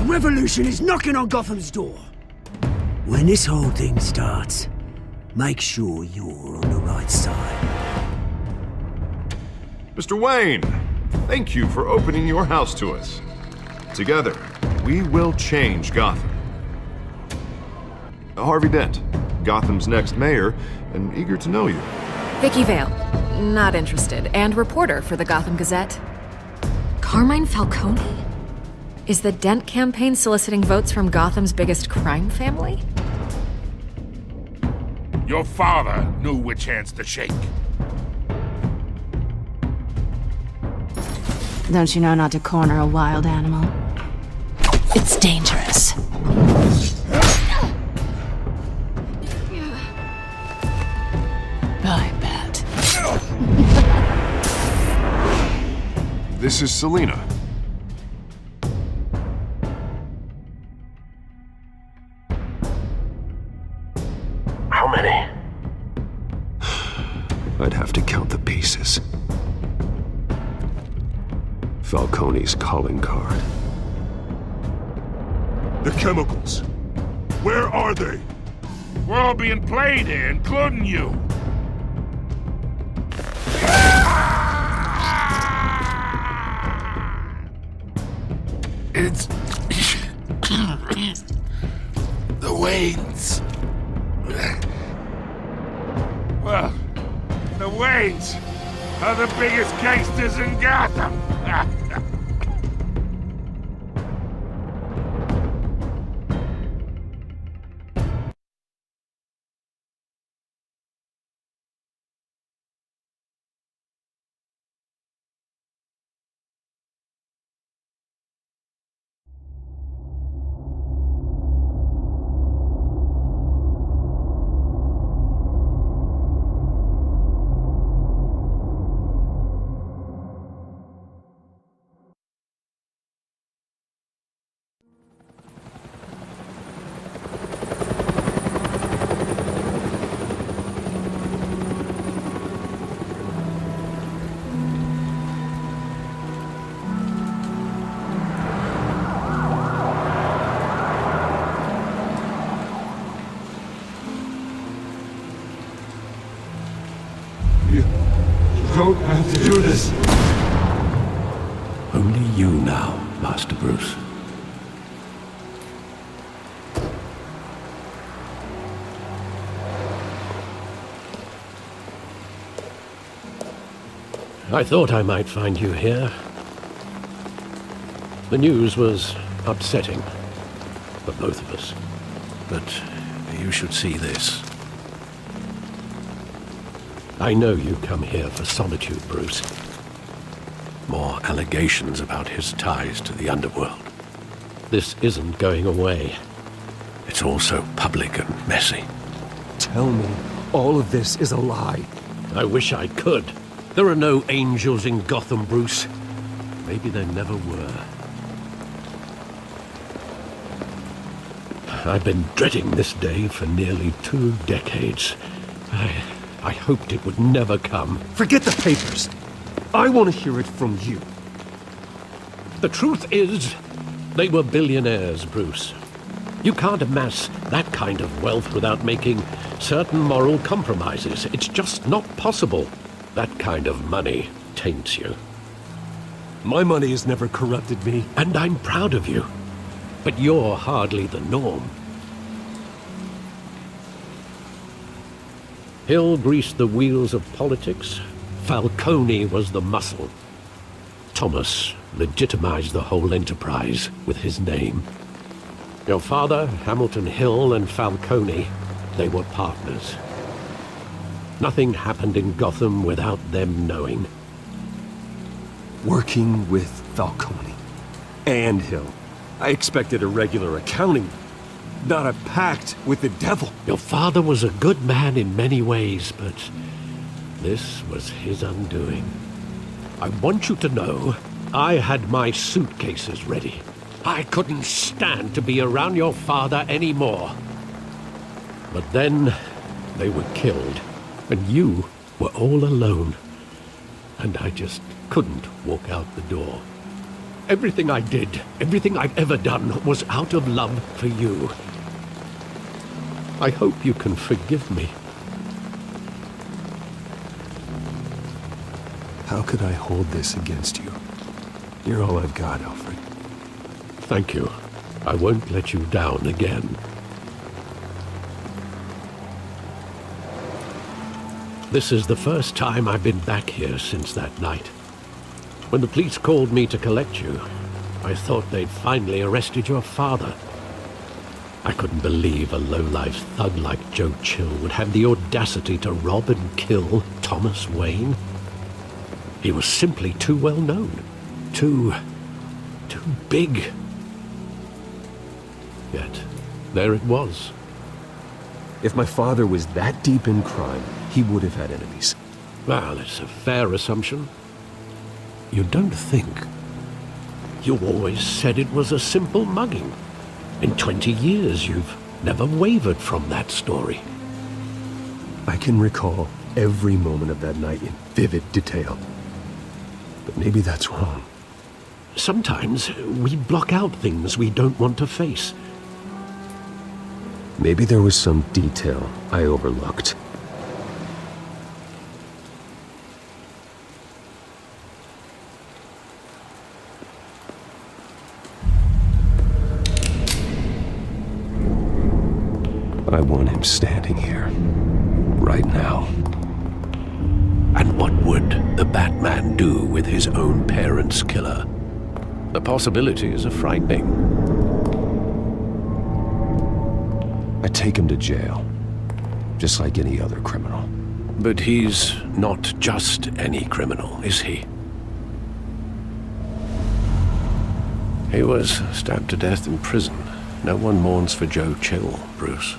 revolution is knocking on Gotham's door. When this whole thing starts, make sure you're on the right side. Mr. Wayne, thank you for opening your house to us. Together, we will change Gotham. Harvey Dent, Gotham's next mayor, and eager to know you. Vicky Vale, not interested, and reporter for the Gotham Gazette. Carmine Falcone? Is the Dent campaign soliciting votes from Gotham's biggest crime family? Your father knew which hands to shake. Don't you know not to corner a wild animal? It's dangerous. I bet. This is Selina. How many? I'd have to count the pieces. Falcone's calling card. The chemicals. Where are they? We're all being played here, including you. It's... the Waynes. Well, the Waynes are the biggest gangsters in Gotham. Don't have to do this. Only you now, Master Bruce. I thought I might find you here. The news was upsetting for both of us. But you should see this. I know you come here for solitude, Bruce. More allegations about his ties to the underworld. This isn't going away. It's all so public and messy. Tell me, all of this is a lie. I wish I could. There are no angels in Gotham, Bruce. Maybe there never were. I've been dreading this day for nearly 2 decades. I hoped it would never come. Forget the papers. I want to hear it from you. The truth is, they were billionaires, Bruce. You can't amass that kind of wealth without making certain moral compromises. It's just not possible. That kind of money taints you. My money has never corrupted me. And I'm proud of you. But you're hardly the norm. Hill greased the wheels of politics. Falcone was the muscle. Thomas legitimized the whole enterprise with his name. Your father, Hamilton Hill, and Falcone, they were partners. Nothing happened in Gotham without them knowing. Working with Falcone and Hill. I expected a regular accounting, not a pact with the devil. Your father was a good man in many ways, but this was his undoing. I want you to know, I had my suitcases ready. I couldn't stand to be around your father anymore. But then, they were killed, and you were all alone. And I just couldn't walk out the door. Everything I did, everything I've ever done, was out of love for you. I hope you can forgive me. How could I hold this against you? You're all I've got, Alfred. Thank you. I won't let you down again. This is the first time I've been back here since that night. When the police called me to collect you, I thought they'd finally arrested your father. I couldn't believe a low-life thug like Joe Chill would have the audacity to rob and kill Thomas Wayne. He was simply too well known. Too big. Yet, there it was. If my father was that deep in crime, he would have had enemies. Well, it's a fair assumption. You don't think? You always said it was a simple mugging. In 20 years, you've never wavered from that story. I can recall every moment of that night in vivid detail. But maybe that's wrong. Sometimes we block out things we don't want to face. Maybe there was some detail I overlooked. I want him standing here, right now. And what would the Batman do with his own parents' killer? The possibilities are frightening. I'd take him to jail, just like any other criminal. But he's not just any criminal, is he? He was stabbed to death in prison. No one mourns for Joe Chill, Bruce.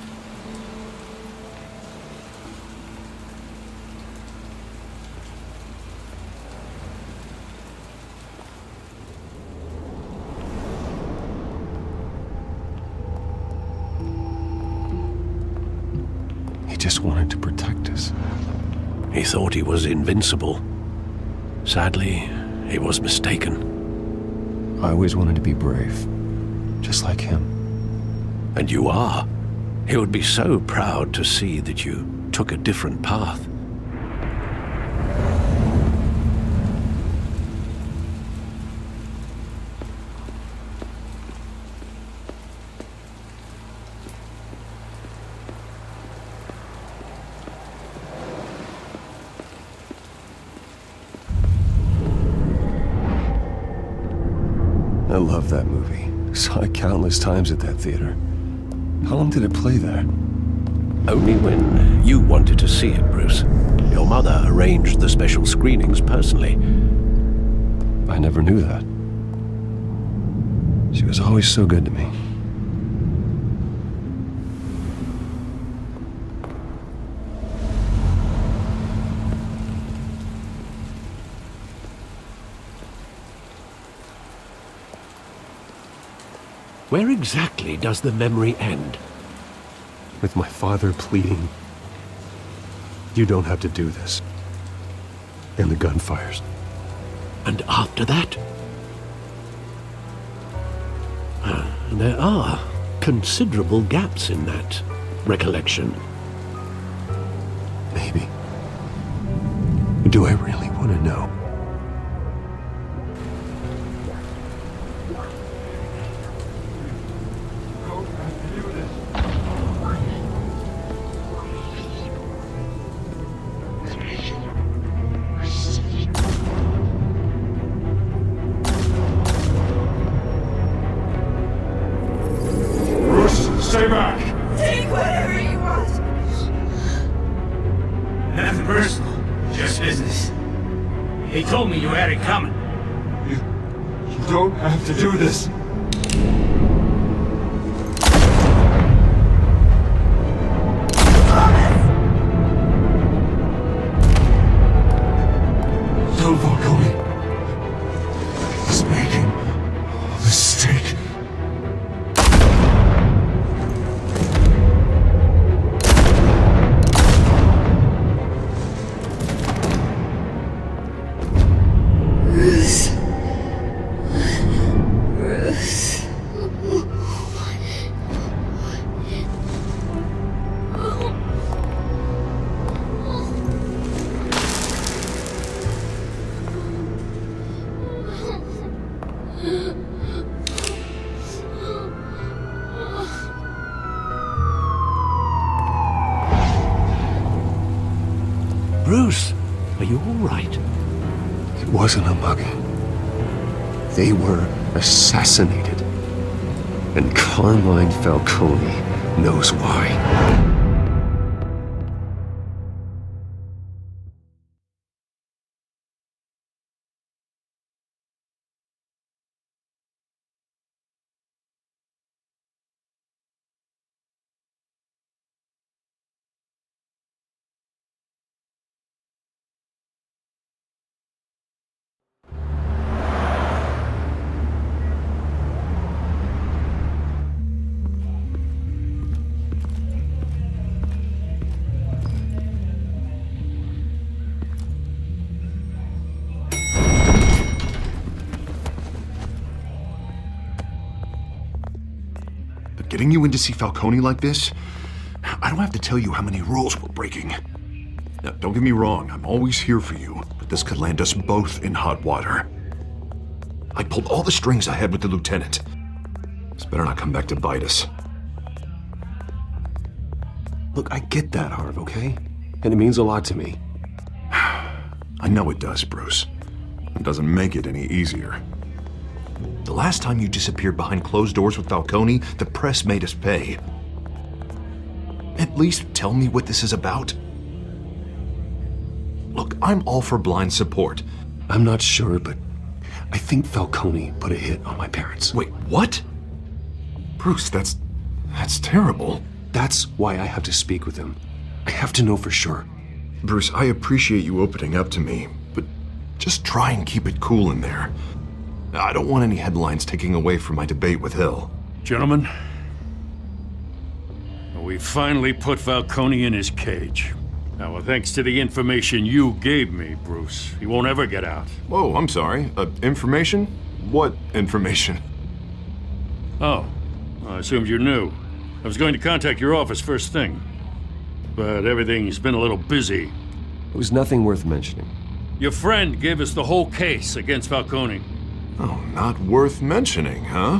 He just wanted to protect us. He thought he was invincible. Sadly, he was mistaken. I always wanted to be brave, just like him. And you are. He would be so proud to see that you took a different path. I love that movie. Saw it countless times at that theater. How long did it play there? Only when you wanted to see it, Bruce. Your mother arranged the special screenings personally. I never knew that. She was always so good to me. Where exactly does the memory end? With my father pleading, "You don't have to do this." And the gun fires. And after that? There are considerable gaps in that recollection. Maybe. Do I really want to know? Stay back! Take whatever you want! Nothing personal, just business. He told me you had it coming. You don't have to do this. Tell Falcone. He's making a mistake. wasn't a mugging. They were assassinated. And Carmine Falcone knows why. Getting you in to see Falcone like this? I don't have to tell you how many rules we're breaking. Now, don't get me wrong, I'm always here for you, but this could land us both in hot water. I pulled all the strings I had with the lieutenant. This better not come back to bite us. Look, I get that, Harv, okay? And it means a lot to me. I know it does, Bruce. It doesn't make it any easier. The last time you disappeared behind closed doors with Falcone, the press made us pay. At least tell me what this is about. Look, I'm all for blind support. I'm not sure, but I think Falcone put a hit on my parents. Wait, what? Bruce, that's terrible. That's why I have to speak with him. I have to know for sure. Bruce, I appreciate you opening up to me, but just try and keep it cool in there. I don't want any headlines taking away from my debate with Hill. Gentlemen, we finally put Falcone in his cage. Now, well, thanks to the information you gave me, Bruce, he won't ever get out. Whoa, I'm sorry. Information? What information? Oh, I assumed you knew. I was going to contact your office first thing, but everything's been a little busy. It was nothing worth mentioning. Your friend gave us the whole case against Falcone. Oh, not worth mentioning, huh?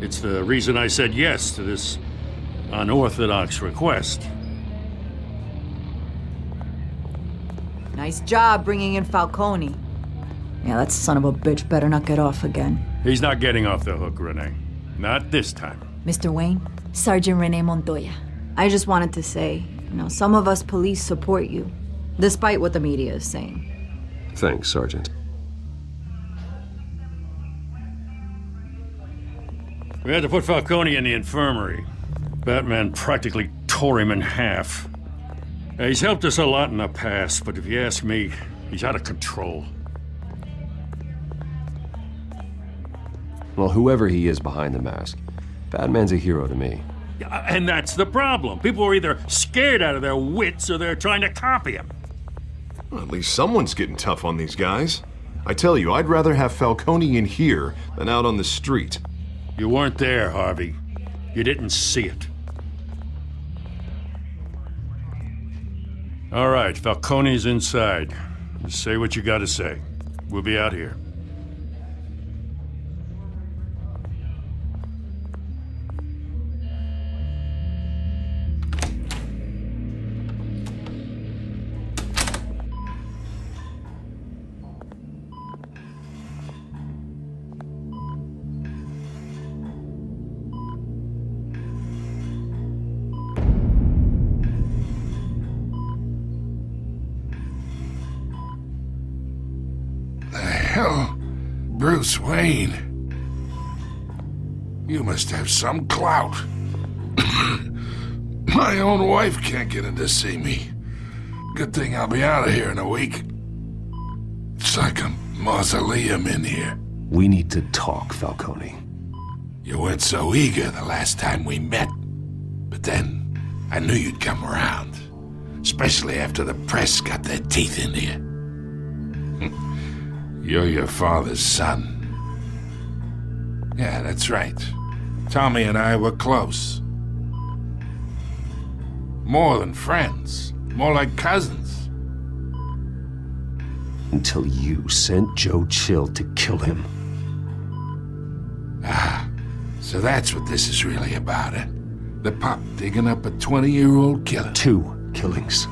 It's the reason I said yes to this unorthodox request. Nice job bringing in Falcone. Yeah, that son of a bitch better not get off again. He's not getting off the hook, Renee. Not this time. Mr. Wayne, Sergeant Renee Montoya. I just wanted to say, some of us police support you, despite what the media is saying. Thanks, Sergeant. We had to put Falcone in the infirmary. Batman practically tore him in half. He's helped us a lot in the past, but if you ask me, he's out of control. Well, whoever he is behind the mask, Batman's a hero to me. And that's the problem. People are either scared out of their wits or they're trying to copy him. Well, at least someone's getting tough on these guys. I tell you, I'd rather have Falcone in here than out on the street. You weren't there, Harvey. You didn't see it. All right, Falcone's inside. Just say what you gotta say. We'll be out here. Hell, Bruce Wayne. You must have some clout. My own wife can't get in to see me. Good thing I'll be out of here in a week. It's like a mausoleum in here. We need to talk, Falcone. You weren't so eager the last time we met. But then, I knew you'd come around. Especially after the press got their teeth into you. You're your father's son. Yeah, that's right. Tommy and I were close. More than friends. More like cousins. Until you sent Joe Chill to kill him. Ah, so that's what this is really about, eh? The pup digging up a 20-year-old killer. 2 killings,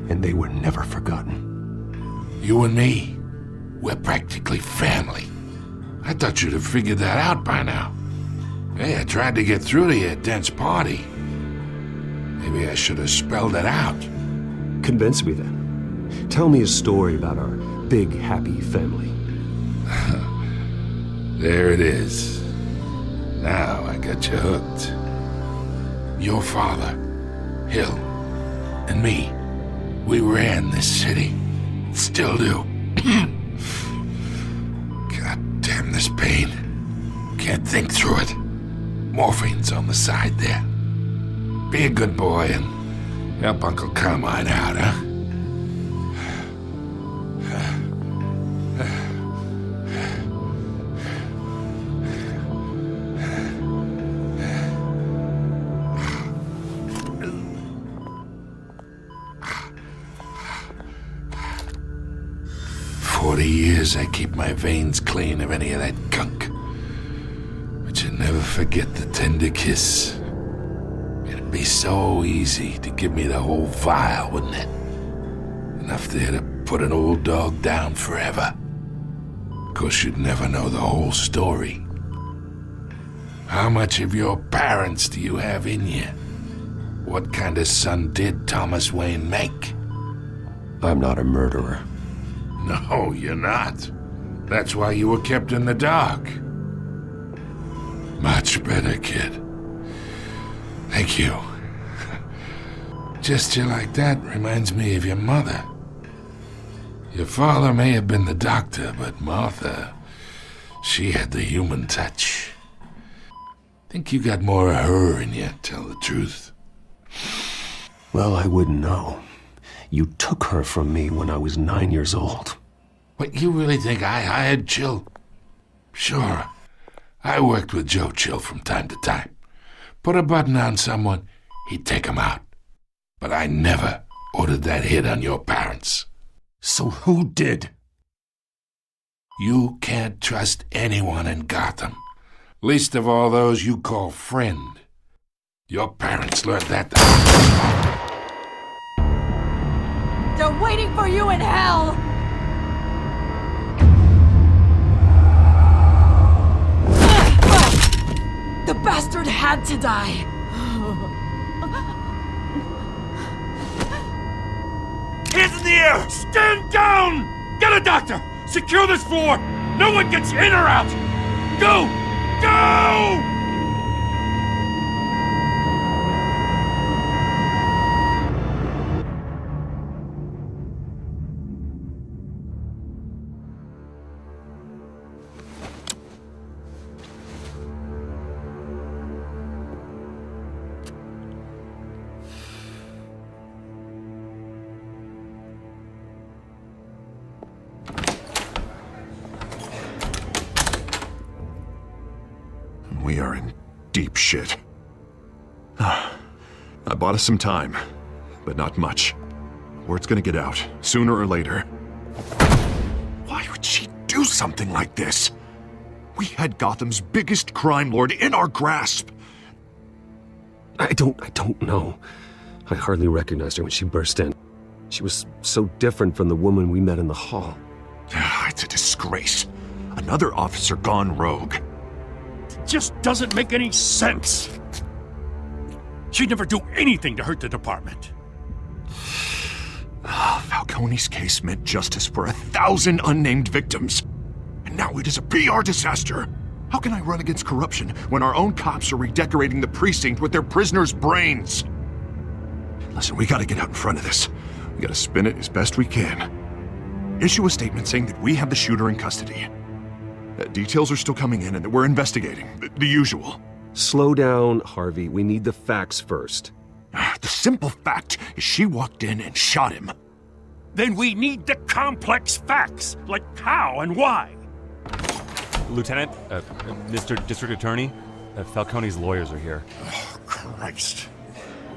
and they were never forgotten. You and me. We're practically family. I thought you'd have figured that out by now. Hey, I tried to get through to your dense party. Maybe I should have spelled it out. Convince me then. Tell me a story about our big, happy family. There it is. Now I got you hooked. Your father, Hill, and me, we ran this city. Still do. God damn this pain. Can't think through it. Morphine's on the side there. Be a good boy and help Uncle Carmine out, huh? 40 years I keep my veins clean of any of that gunk. But you never forget the tender kiss. It'd be so easy to give me the whole vial, wouldn't it? Enough there to put an old dog down forever. Of course, you'd never know the whole story. How much of your parents do you have in you? What kind of son did Thomas Wayne make? I'm not a murderer. No, you're not. That's why you were kept in the dark. Much better, kid. Thank you. Gesture like that reminds me of your mother. Your father may have been the doctor, but Martha, she had the human touch. Think you got more of her in you, tell the truth. Well, I wouldn't know. You took her from me when I was 9 years old. What, you really think I hired Chill? Sure. I worked with Joe Chill from time to time. Put a button on someone, he'd take him out. But I never ordered that hit on your parents. So who did? You can't trust anyone in Gotham. Least of all those you call friend. Your parents learned that. They're waiting for you in hell! The bastard had to die! Hands in the air! Stand down! Get a doctor! Secure this floor! No one gets in or out! Go! Go! We are in deep shit. I bought us some time, but not much. Word's gonna get out, sooner or later. Why would she do something like this? We had Gotham's biggest crime lord in our grasp. I don't know. I hardly recognized her when she burst in. She was so different from the woman we met in the hall. It's a disgrace. Another officer gone rogue. Just doesn't make any sense. She'd never do anything to hurt the department. Falcone's case meant justice for 1,000 unnamed victims. And now it is a PR disaster. How can I run against corruption when our own cops are redecorating the precinct with their prisoners' brains? Listen, we gotta get out in front of this. We gotta spin it as best we can. Issue a statement saying that we have the shooter in custody. Details are still coming in and that we're investigating. The usual. Slow down, Harvey. We need the facts first. The simple fact is she walked in and shot him. Then we need the complex facts, like how and why. Lieutenant, Mr. District Attorney, Falcone's lawyers are here. Oh, Christ.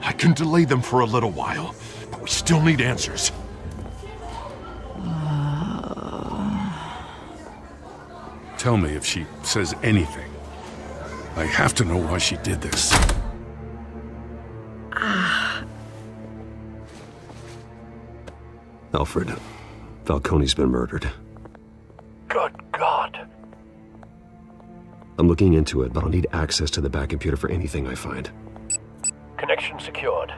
I can delay them for a little while, but we still need answers. Tell me if she says anything. I have to know why she did this. Alfred, Falcone's been murdered. Good God. I'm looking into it, but I'll need access to the back computer for anything I find. Connection secured.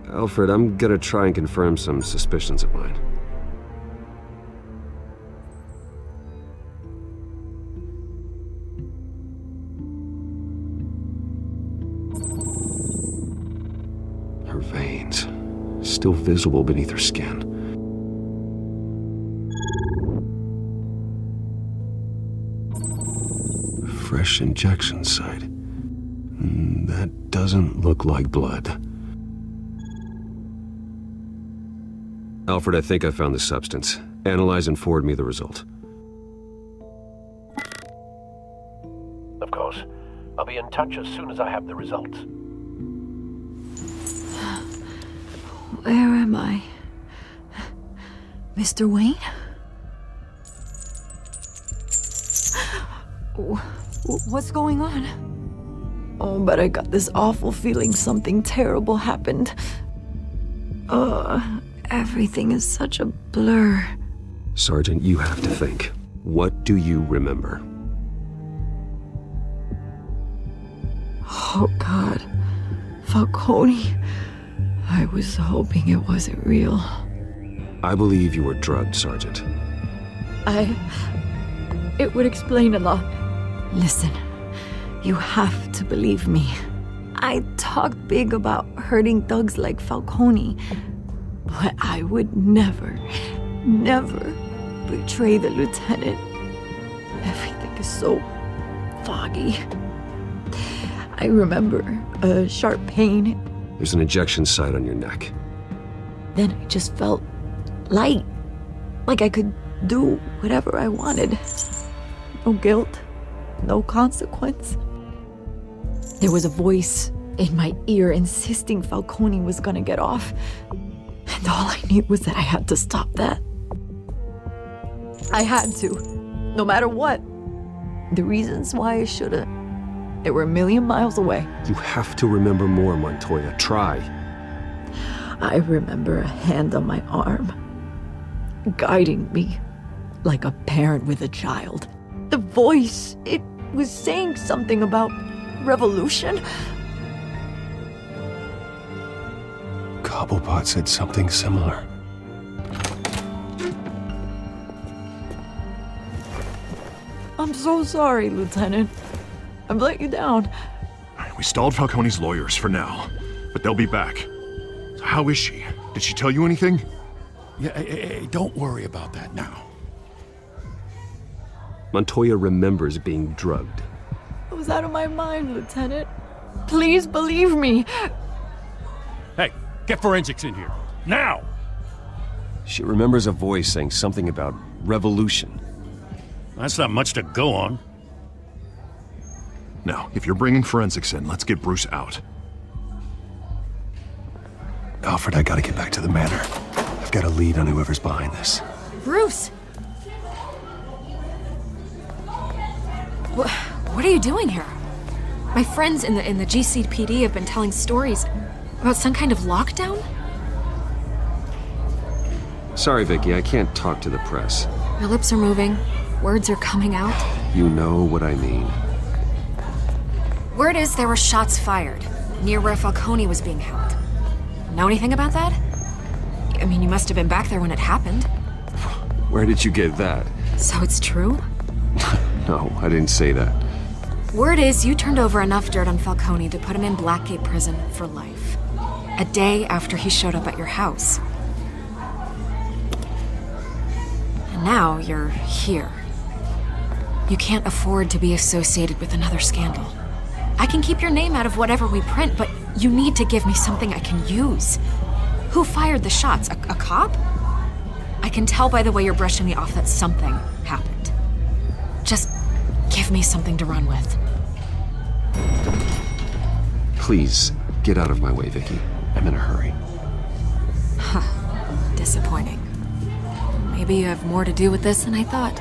Alfred, I'm gonna try and confirm some suspicions of mine. Her veins, still visible beneath her skin. Fresh injection site. That doesn't look like blood. Alfred, I think I found the substance. Analyze and forward me the result. Of course. I'll be in touch as soon as I have the results. Where am I? Mr. Wayne? What's going on? Oh, but I got this awful feeling something terrible happened. Everything is such a blur. Sergeant, you have to think. What do you remember? Oh, God. Falcone. I was hoping it wasn't real. I believe you were drugged, Sergeant. It would explain a lot. Listen, you have to believe me. I talked big about hurting thugs like Falcone, but I would never betray the lieutenant. Everything is so foggy. I remember a sharp pain. There's an injection site on your neck. Then I just felt light, like I could do whatever I wanted. No guilt, no consequence. There was a voice in my ear insisting Falcone was gonna get off. And all I knew was that I had to stop that. I had to, no matter what. The reasons why I should've, they were a million miles away. You have to remember more, Montoya. Try. I remember a hand on my arm, guiding me like a parent with a child. The voice, it was saying something about revolution. Cobblepot said something similar. I'm so sorry, Lieutenant. I've let you down. We stalled Falcone's lawyers for now, but they'll be back. So how is she? Did she tell you anything? Yeah, hey, don't worry about that now. Montoya remembers being drugged. I was out of my mind, Lieutenant. Please believe me. Hey, get forensics in here. Now! She remembers a voice saying something about revolution. That's not much to go on. Now, if you're bringing forensics in, let's get Bruce out. Alfred, I gotta get back to the manor. I've got a lead on whoever's behind this. Bruce! What are you doing here? My friends in the GCPD have been telling stories about some kind of lockdown? Sorry, Vicky, I can't talk to the press. Your lips are moving. Words are coming out. You know what I mean. Word is there were shots fired near where Falcone was being held. Know anything about that? I mean, you must have been back there when it happened. Where did you get that? So it's true? No, I didn't say that. Word is you turned over enough dirt on Falcone to put him in Blackgate Prison for life. A day after he showed up at your house. And now you're here. You can't afford to be associated with another scandal. I can keep your name out of whatever we print, but you need to give me something I can use. Who fired the shots? A cop? I can tell by the way you're brushing me off that something happened. Just give me something to run with. Please, get out of my way, Vicky. I'm in a hurry. Huh. Disappointing. Maybe you have more to do with this than I thought.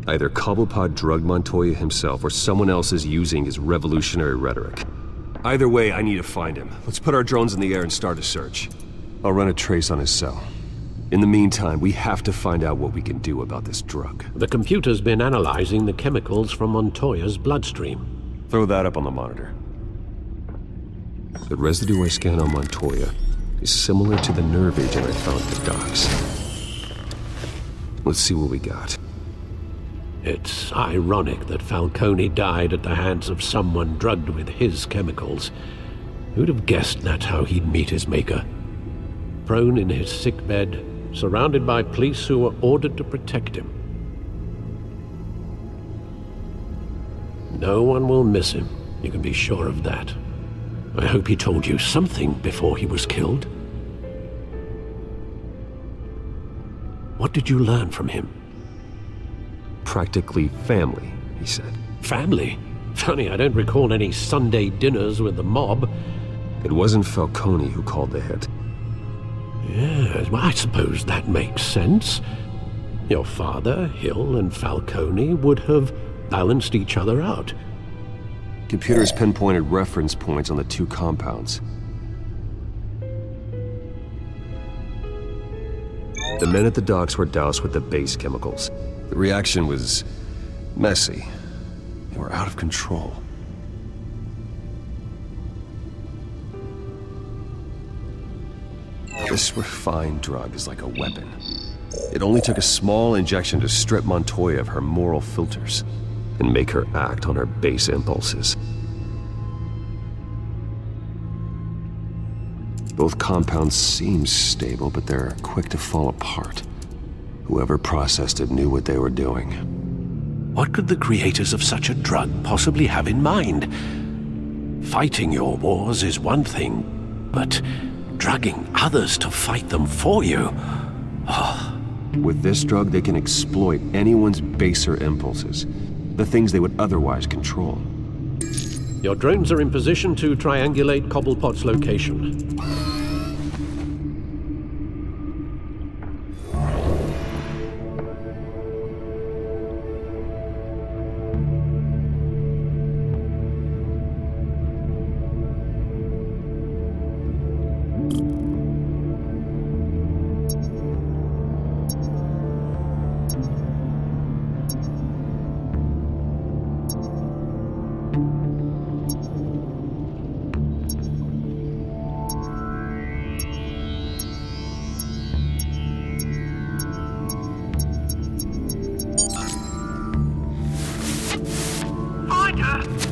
Either Cobblepot drugged Montoya himself or someone else is using his revolutionary rhetoric. Either way, I need to find him. Let's put our drones in the air and start a search. I'll run a trace on his cell. In the meantime, we have to find out what we can do about this drug. The computer's been analyzing the chemicals from Montoya's bloodstream. Throw that up on the monitor. The residue I scan on Montoya is similar to the nerve agent I found at the docks. Let's see what we got. It's ironic that Falcone died at the hands of someone drugged with his chemicals. Who'd have guessed that's how he'd meet his maker? Prone in his sickbed, surrounded by police who were ordered to protect him. No one will miss him, you can be sure of that. I hope he told you something before he was killed. What did you learn from him? Practically family, he said. Family? Funny, I don't recall any Sunday dinners with the mob. It wasn't Falcone who called the hit. Yes, well, I suppose that makes sense. Your father, Hill, and Falcone would have balanced each other out. Computers pinpointed reference points on the two compounds. The men at the docks were doused with the base chemicals. The reaction was messy. They were out of control. This refined drug is like a weapon. It only took a small injection to strip Montoya of her moral filters and make her act on her base impulses. Both compounds seem stable, but they're quick to fall apart. Whoever processed it knew what they were doing. What could the creators of such a drug possibly have in mind? Fighting your wars is one thing, but drugging others to fight them for you? Oh. With this drug, they can exploit anyone's baser impulses, the things they would otherwise control. Your drones are in position to triangulate Cobblepot's location.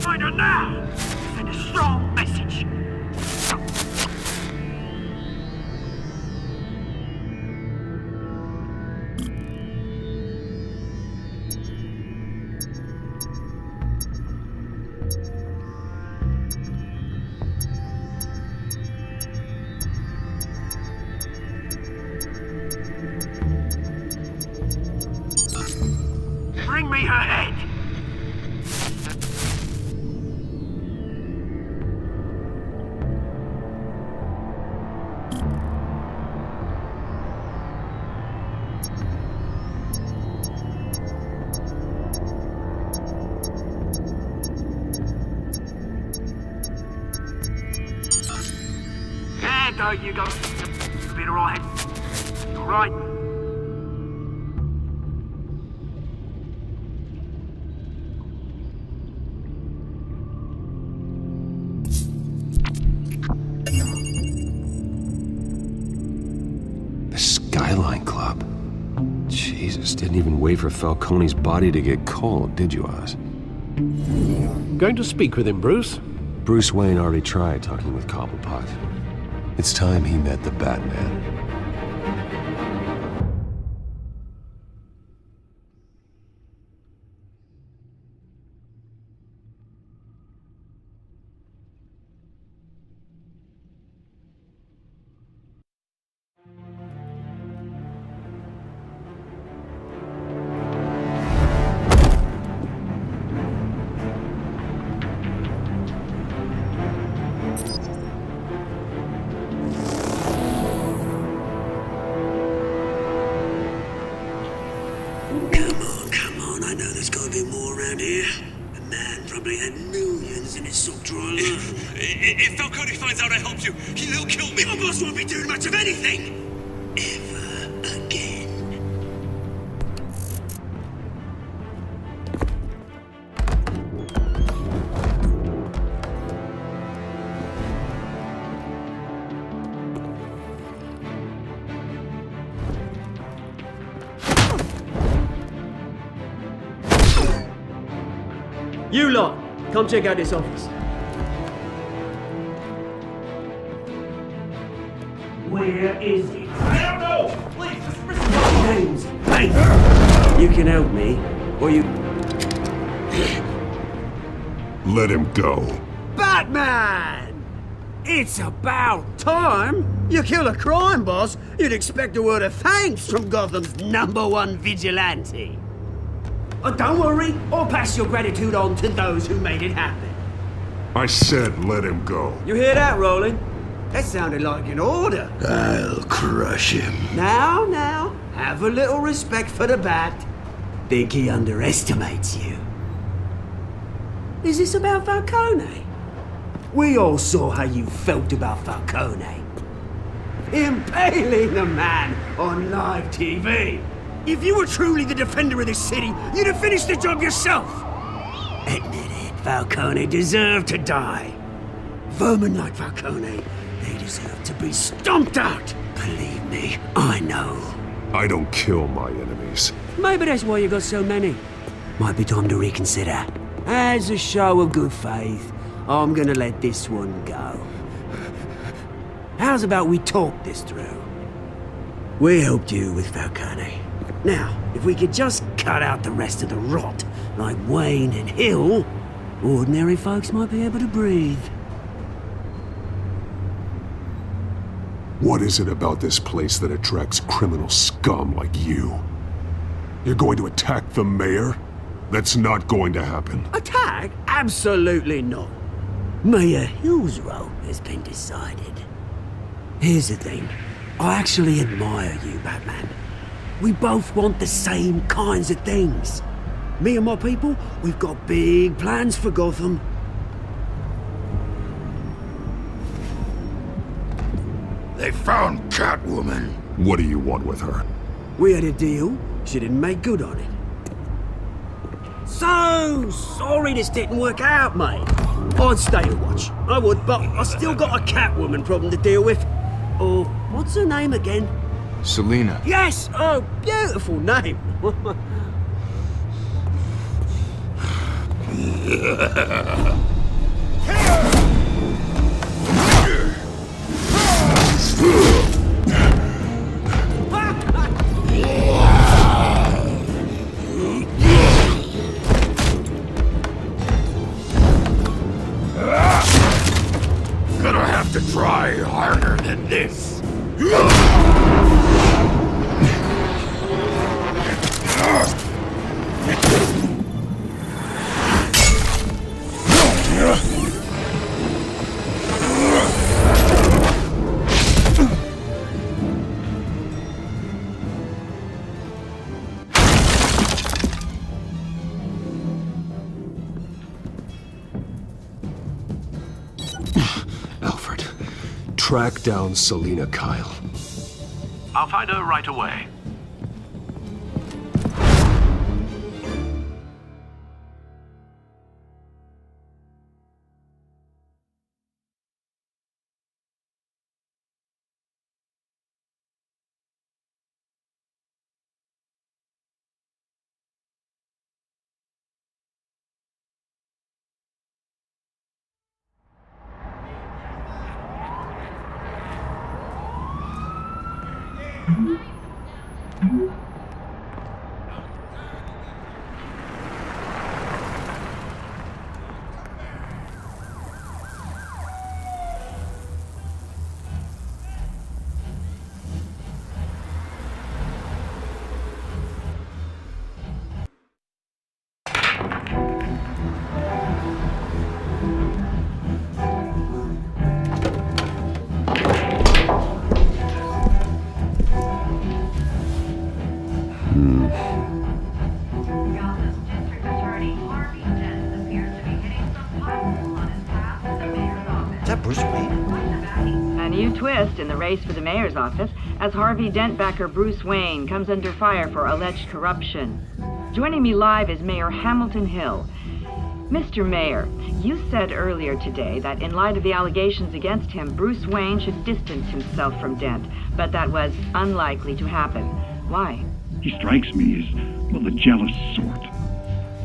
Find her now! Send a strong message! Bring me her head! There you go. You'll be alright. You alright? The Skyline Club. Jesus, didn't even wait for Falcone's body to get cold, did you, Oz? Going to speak with him, Bruce? Bruce Wayne already tried talking with Cobblepot. It's time he met the Batman. around here, a man probably had millions in his sock drawer alone. If Falcone finds out I helped you, he'll kill me. Your boss won't be doing much of anything! Ever again. You lot, come check out this office. Where is he? I don't know! Please, just Names. Hey! You can help me, or you... Let him go. Batman! It's about time! You kill a crime boss, you'd expect a word of thanks from Gotham's #1 vigilante. Oh, don't worry, I'll pass your gratitude on to those who made it happen. I said let him go. You hear that, Roland? That sounded like an order. I'll crush him. Now, have a little respect for the Bat. Think he underestimates you. Is this about Falcone? We all saw how you felt about Falcone. Impaling a man on live TV. If you were truly the defender of this city, you'd have finished the job yourself. Admit it, Falcone deserved to die. Vermin like Falcone, they deserve to be stomped out. Believe me, I know. I don't kill my enemies. Maybe that's why you got so many. Might be time to reconsider. As a show of good faith, I'm gonna let this one go. How's about we talk this through? We helped you with Falcone. Now, if we could just cut out the rest of the rot, like Wayne and Hill, ordinary folks might be able to breathe. What is it about this place that attracts criminal scum like you? You're going to attack the mayor? That's not going to happen. Attack? Absolutely not. Mayor Hill's role has been decided. Here's the thing. I actually admire you, Batman. We both want the same kinds of things. Me and my people, we've got big plans for Gotham. They found Catwoman. What do you want with her? We had a deal. She didn't make good on it. So sorry this didn't work out, mate. I'd stay to watch. I would, but I still got a Catwoman problem to deal with. Oh, what's her name again? Selina. Yes! Oh, beautiful name. Gonna have to try harder than this. Alfred, track down Selina Kyle. I'll find her right away. A new twist in the race for the mayor's office as Harvey Dent backer Bruce Wayne comes under fire for alleged corruption. Joining me live is Mayor Hamilton Hill. Mr. Mayor, you said earlier today that in light of the allegations against him, Bruce Wayne should distance himself from Dent, but that was unlikely to happen. Why? He strikes me as, well, the jealous sort.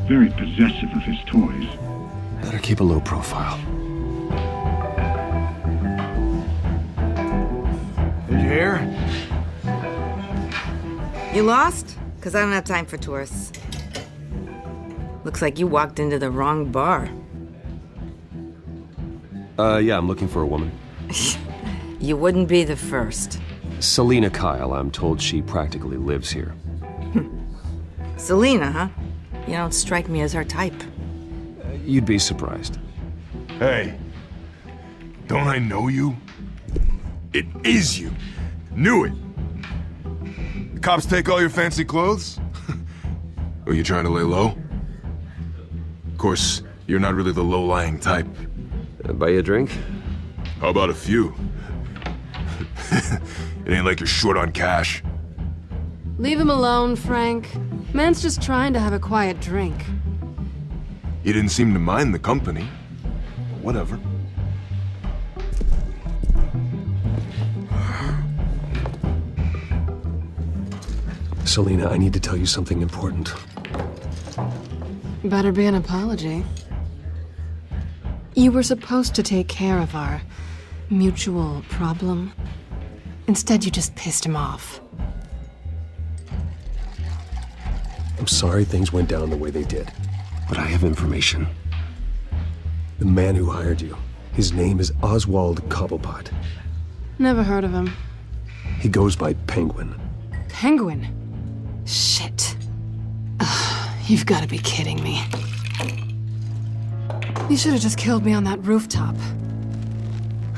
Very possessive of his toys. Better keep a low profile. Did you hear? You lost? Because I don't have time for tourists. Looks like you walked into the wrong bar. Yeah, I'm looking for a woman. You wouldn't be the first. Selina Kyle, I'm told she practically lives here. Selina, huh? You don't strike me as her type. You'd be surprised. Hey, don't I know you? It is you. Knew it. The cops take all your fancy clothes? Are you trying to lay low? Of course, you're not really the low-lying type. Buy you a drink? How about a few? It ain't like you're short on cash. Leave him alone, Frank. Man's just trying to have a quiet drink. You didn't seem to mind the company. Whatever. Selina, I need to tell you something important. Better be an apology. You were supposed to take care of our mutual problem. Instead, you just pissed him off. I'm sorry things went down the way they did, but I have information. The man who hired you, his name is Oswald Cobblepot. Never heard of him. He goes by Penguin. Penguin? Shit. Ugh, you've got to be kidding me. You should have just killed me on that rooftop.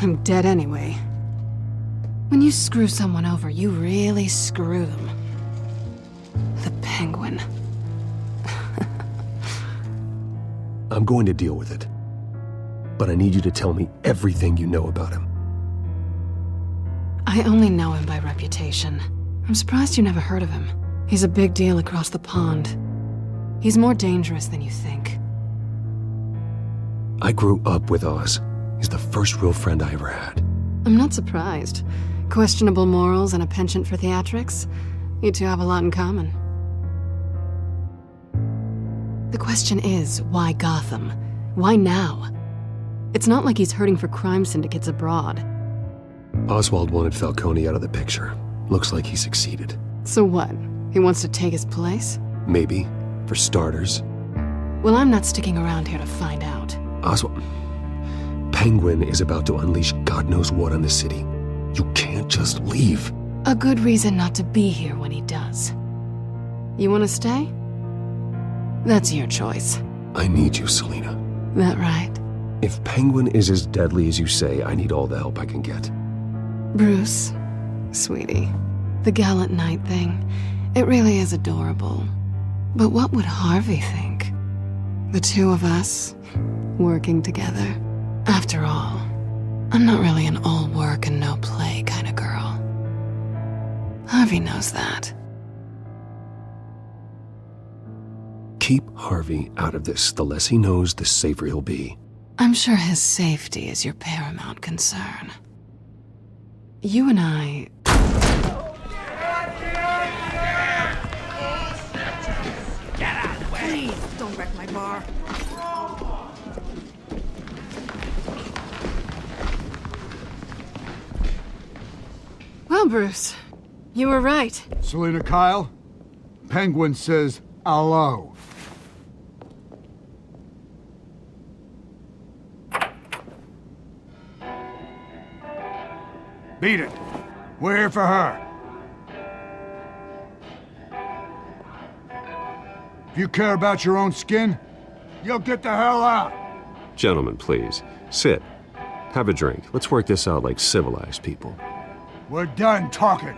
I'm dead anyway. When you screw someone over, you really screw them. The Penguin. I'm going to deal with it. But I need you to tell me everything you know about him. I only know him by reputation. I'm surprised you never heard of him. He's a big deal across the pond. He's more dangerous than you think. I grew up with Oz. He's the first real friend I ever had. I'm not surprised. Questionable morals and a penchant for theatrics. You two have a lot in common. The question is, why Gotham? Why now? It's not like he's hurting for crime syndicates abroad. Oswald wanted Falcone out of the picture. Looks like he succeeded. So what? He wants to take his place? Maybe, for starters. Well, I'm not sticking around here to find out. Oswald... Penguin is about to unleash God knows what on the city. You can't just leave. A good reason not to be here when he does. You want to stay? That's your choice. I need you, Selina. That right? If Penguin is as deadly as you say, I need all the help I can get. Bruce, sweetie, the gallant knight thing, it really is adorable. But what would Harvey think? The two of us, working together. After all, I'm not really an all work and no play kind of girl. Harvey knows that. Keep Harvey out of this. The less he knows, the safer he'll be. I'm sure his safety is your paramount concern. You and I... Get out of the way! Please, don't wreck my bar. Well, Bruce, you were right. Selina Kyle, Penguin says hello. Beat it. We're here for her. If you care about your own skin, you'll get the hell out. Gentlemen, please. Sit. Have a drink. Let's work this out like civilized people. We're done talking.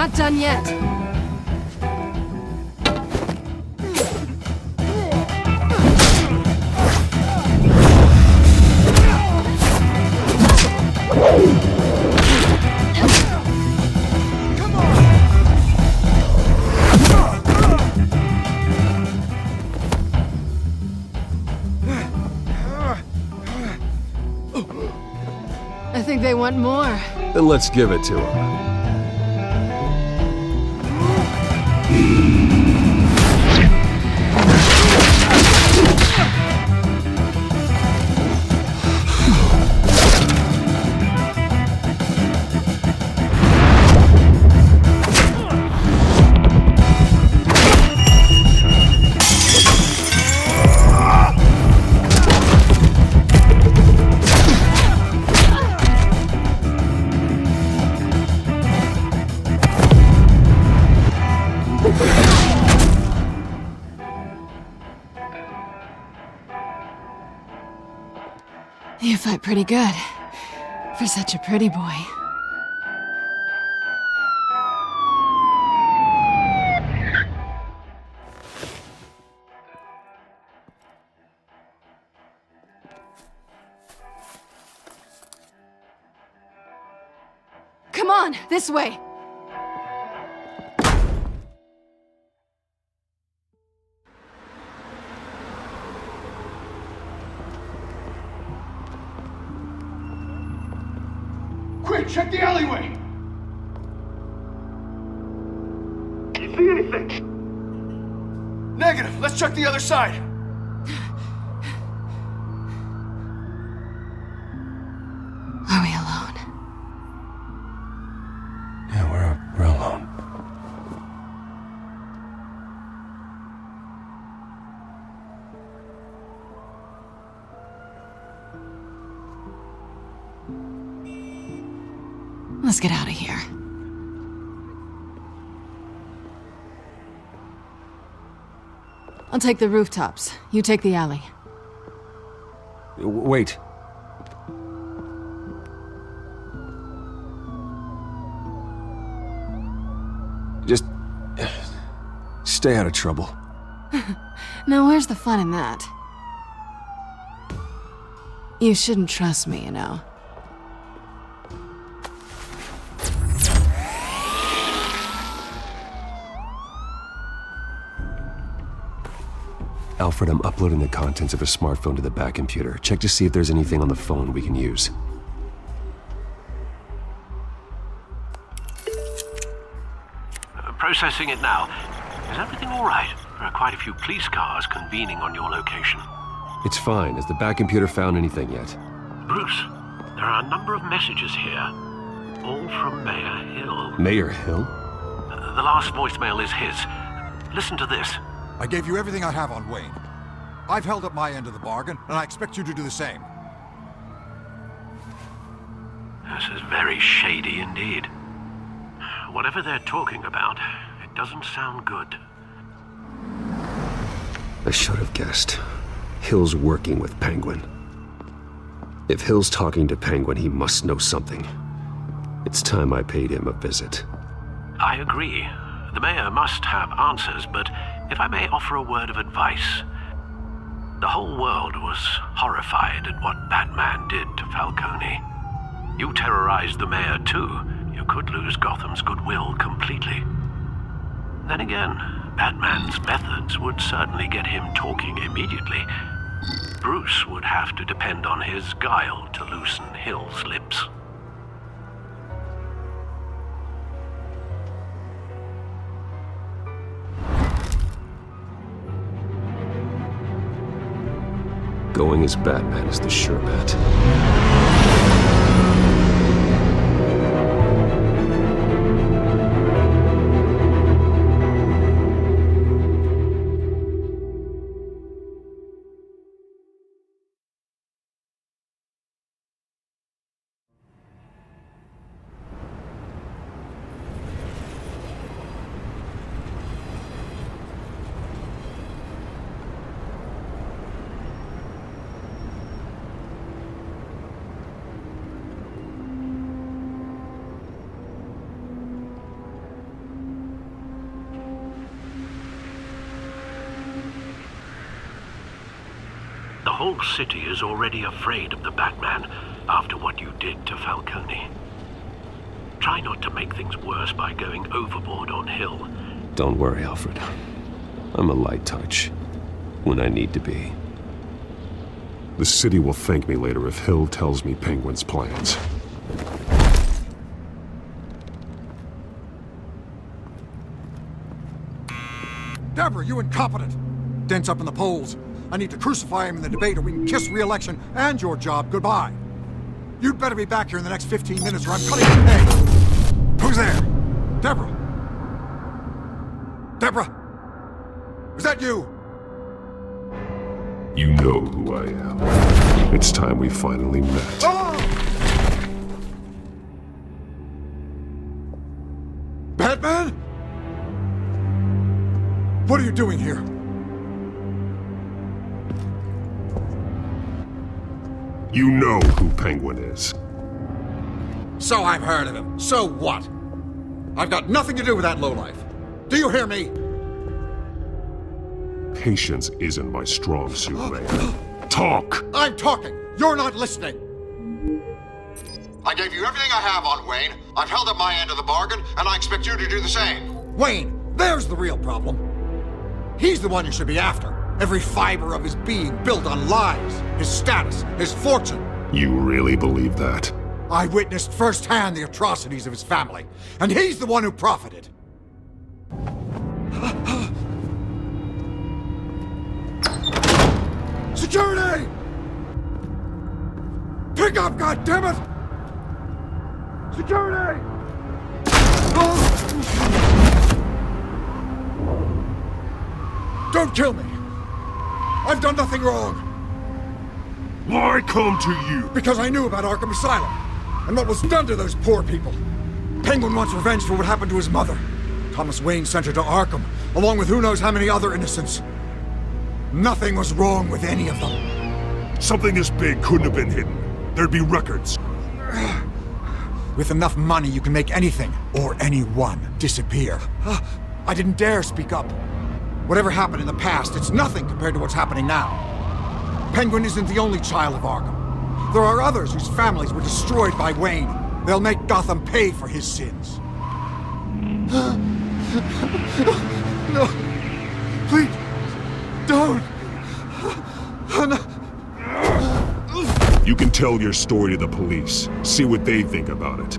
not done yet. I think they want more. Then let's give it to him. You fight pretty good. For such a pretty boy. Come on, this way! Quick, check the alleyway! You see anything? Negative. Let's check the other side. Are we alone? Yeah, we're alone. Let's get out of here. I'll take the rooftops. You take the alley. Wait. Just stay out of trouble. Now, where's the fun in that? You shouldn't trust me, you know. Alfred, I'm uploading the contents of a smartphone to the back computer. Check to see if there's anything on the phone we can use. Processing it now. Is everything all right? There are quite a few police cars convening on your location. It's fine. Has the back computer found anything yet? Bruce, there are a number of messages here. All from Mayor Hill. Mayor Hill? The last voicemail is his. Listen to this. I gave you everything I have on Wayne. I've held up my end of the bargain, and I expect you to do the same. This is very shady indeed. Whatever they're talking about, it doesn't sound good. I should have guessed. Hill's working with Penguin. If Hill's talking to Penguin, he must know something. It's time I paid him a visit. I agree. The mayor must have answers, but if I may offer a word of advice. The whole world was horrified at what Batman did to Falcone. You terrorized the mayor too. You could lose Gotham's goodwill completely. Then again, Batman's methods would certainly get him talking immediately. Bruce would have to depend on his guile to loosen Hill's lips. Going as Batman is the sure bet. whole city is already afraid of the Batman after what you did to Falcone. Try not to make things worse by going overboard on Hill. Don't worry, Alfred. I'm a light touch when I need to be. The city will thank me later if Hill tells me Penguin's plans. Deborah, you incompetent! Dent's up in the polls. I need to crucify him in the debate or we can kiss re-election and your job goodbye. You'd better be back here in the next 15 minutes or I'm cutting your pay. Who's there? Deborah? Deborah? Is that you? You know who I am. It's time we finally met. Oh! Batman? What are you doing here? You know who Penguin is. So I've heard of him. So what? I've got nothing to do with that lowlife. Do you hear me? Patience isn't my strong suit, Mayor. Talk! I'm talking! You're not listening! I gave you everything I have on Wayne. I've held up my end of the bargain, and I expect you to do the same. Wayne, there's the real problem. He's the one you should be after. Every fiber of his being built on lies, his status, his fortune. You really believe that? I witnessed firsthand the atrocities of his family, and he's the one who profited. Security! Pick up, goddammit! Security! Don't kill me! I've done nothing wrong! Why come to you? Because I knew about Arkham Asylum, and what was done to those poor people. Penguin wants revenge for what happened to his mother. Thomas Wayne sent her to Arkham, along with who knows how many other innocents. Nothing was wrong with any of them. Something this big couldn't have been hidden. There'd be records. With enough money, you can make anything, or anyone, disappear. I didn't dare speak up. Whatever happened in the past, it's nothing compared to what's happening now. Penguin isn't the only child of Arkham. There are others whose families were destroyed by Wayne. They'll make Gotham pay for his sins. No. Please. Don't. No. You can tell your story to the police. See what they think about it.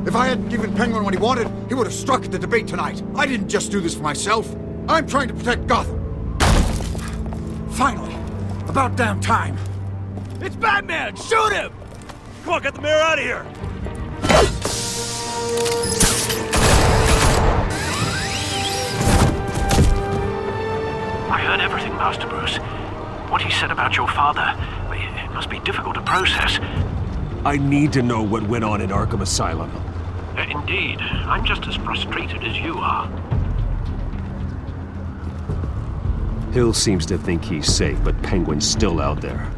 If I hadn't given Penguin what he wanted, he would have struck at the debate tonight. I didn't just do this for myself. I'm trying to protect Gotham. Finally. About damn time. It's Batman! Shoot him! Come on, get the mayor out of here! I heard everything, Master Bruce. What he said about your father, it must be difficult to process. I need to know what went on in Arkham Asylum. Indeed. I'm just as frustrated as you are. Hill seems to think he's safe, but Penguin's still out there.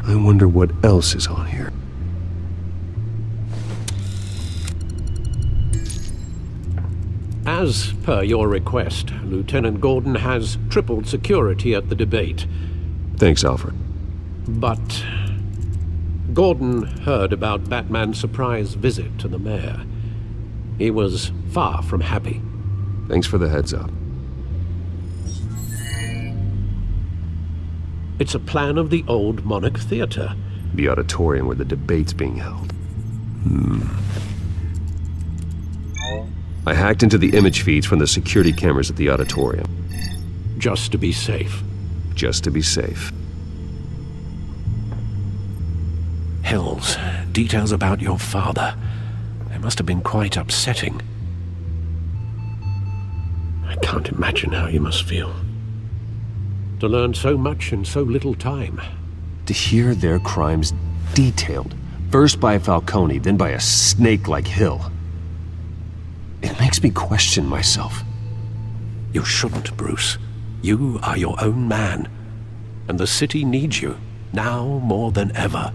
I wonder what else is on here. As per your request, Lieutenant Gordon has tripled security at the debate. Thanks, Alfred. But Gordon heard about Batman's surprise visit to the mayor. He was far from happy. Thanks for the heads up. It's a plan of the old Monarch Theater. The auditorium where the debate's being held. I hacked into the image feeds from the security cameras at the auditorium. Just to be safe. Just to be safe. hotels, details about your father. They must have been quite upsetting. I can't imagine how you must feel. To learn so much in so little time. To hear their crimes detailed, first by Falcone, then by a snake like Hill. It makes me question myself. You shouldn't, Bruce. You are your own man. And the city needs you, now more than ever.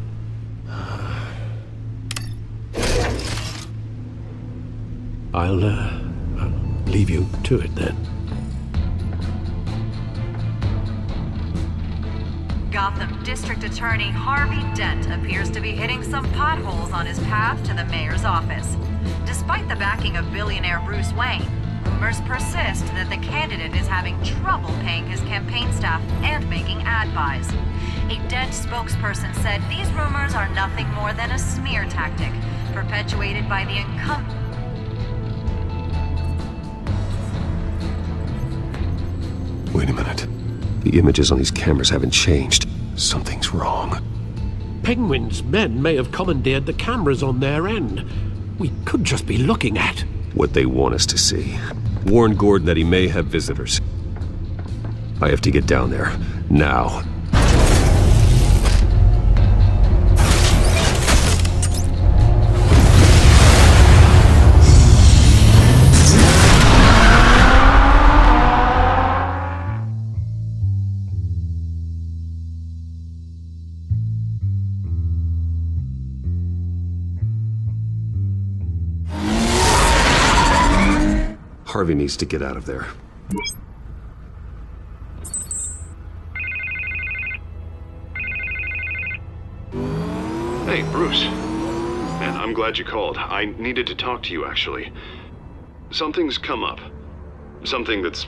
I'll leave you to it then. Gotham District Attorney Harvey Dent appears to be hitting some potholes on his path to the mayor's office. Despite the backing of billionaire Bruce Wayne, rumors persist that the candidate is having trouble paying his campaign staff and making ad buys. A Dent spokesperson said these rumors are nothing more than a smear tactic, perpetuated by the incumbent. Wait a minute. The images on these cameras haven't changed. Something's wrong. Penguin's men may have commandeered the cameras on their end. We could just be looking at what they want us to see. Warn Gordon that he may have visitors. I have to get down there, now. Harvey needs to get out of there. Hey, Bruce. Man, I'm glad you called. I needed to talk to you, actually. Something's come up. Something that's...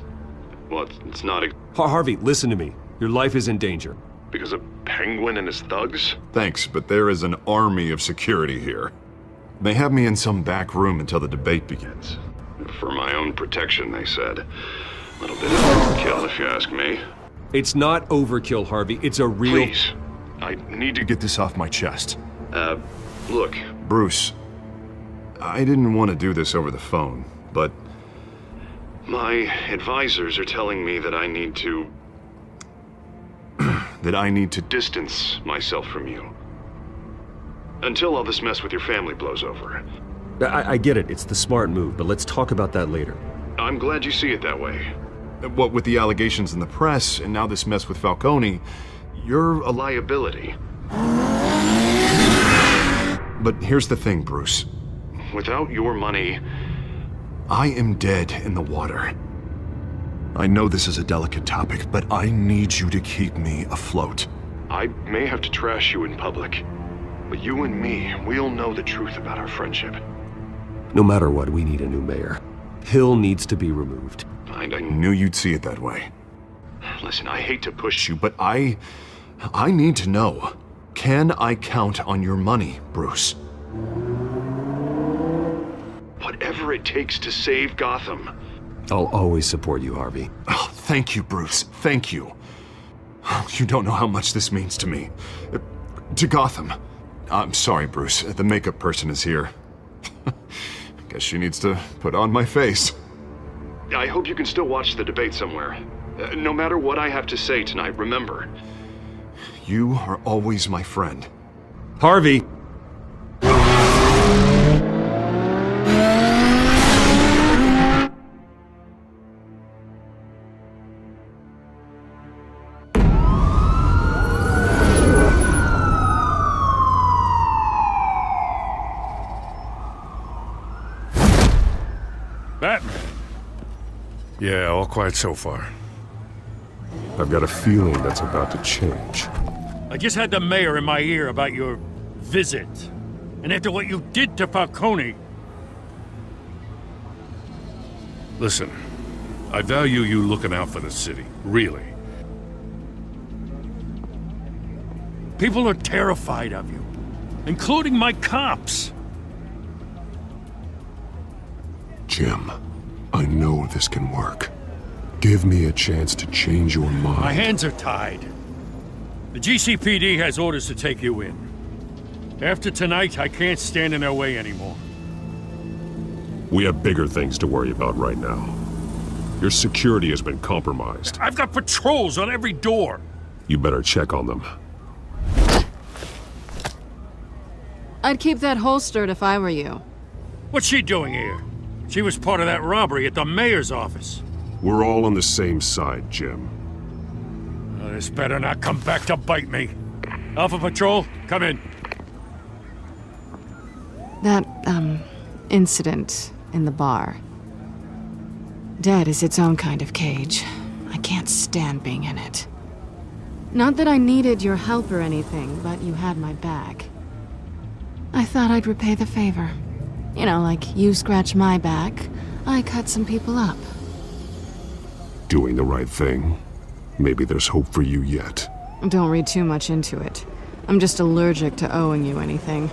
well, it's not... Harvey, listen to me. Your life is in danger. Because of Penguin and his thugs? Thanks, but there is an army of security here. They have me in some back room until the debate begins. For my own protection, they said. A little bit of overkill, if you ask me. It's not overkill, Harvey. It's a real... Please. I need to get this off my chest. Look, Bruce. I didn't want to do this over the phone, but... my advisors are telling me that I need to... that I need to distance myself from you. Until all this mess with your family blows over. I get it. It's the smart move, but let's talk about that later. I'm glad you see it that way. What with the allegations in the press, and now this mess with Falcone, you're a liability. But here's the thing, Bruce. Without your money, I am dead in the water. I know this is a delicate topic, but I need you to keep me afloat. I may have to trash you in public, but you and me, we'll know the truth about our friendship. No matter what, we need a new mayor. Hill needs to be removed. I knew you'd see it that way. Listen, I hate to push you, but I need to know. Can I count on your money, Bruce? Whatever it takes to save Gotham. I'll always support you, Harvey. Oh, thank you, Bruce. Thank you. You don't know how much this means to me. To Gotham. I'm sorry, Bruce. The makeup person is here. Guess she needs to put on my face. I hope you can still watch the debate somewhere. No matter what I have to say tonight, remember, you are always my friend. Harvey! Batman. Yeah, all quiet so far. I've got a feeling that's about to change. I just had the mayor in my ear about your visit. And after what you did to Falcone... Listen, I value you looking out for the city, really. People are terrified of you, including my cops. Jim, I know this can work. Give me a chance to change your mind. My hands are tied. The GCPD has orders to take you in. After tonight, I can't stand in their way anymore. We have bigger things to worry about right now. Your security has been compromised. I've got patrols on every door. You better check on them. I'd keep that holstered if I were you. What's she doing here? She was part of that robbery at the mayor's office. We're all on the same side, Jim. This better not come back to bite me. Alpha Patrol, come in. That, incident in the bar. Dead is its own kind of cage. I can't stand being in it. Not that I needed your help or anything, but you had my back. I thought I'd repay the favor. You know, like you scratch my back, I cut some people up. Doing the right thing. Maybe there's hope for you yet. Don't read too much into it. I'm just allergic to owing you anything.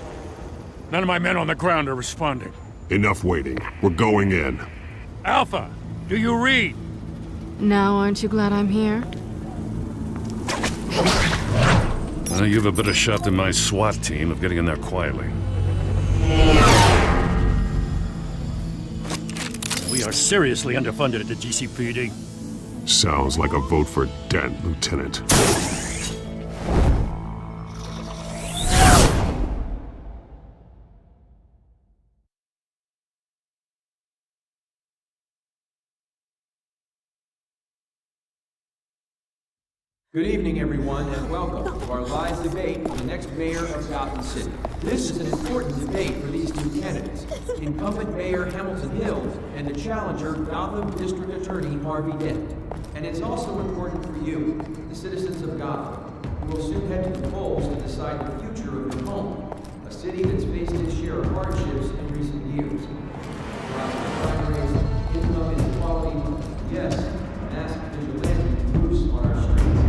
None of my men on the ground are responding. Enough waiting. We're going in. Alpha, do you read? Now aren't you glad I'm here? You have a better shot than my SWAT team of getting in there quietly. We are seriously underfunded at the GCPD. Sounds like a vote for Dent, Lieutenant. Good evening, everyone, and welcome to our live debate for the next mayor of Gotham City. This is an important debate for these two candidates, incumbent Mayor Hamilton Hill and the challenger, Gotham District Attorney Harvey Dent. And it's also important for you, the citizens of Gotham, who will soon head to the polls to decide the future of your home, a city that's faced its share of hardships in recent years. Crime rates, income inequality, yes, mass vigilante loose on our streets.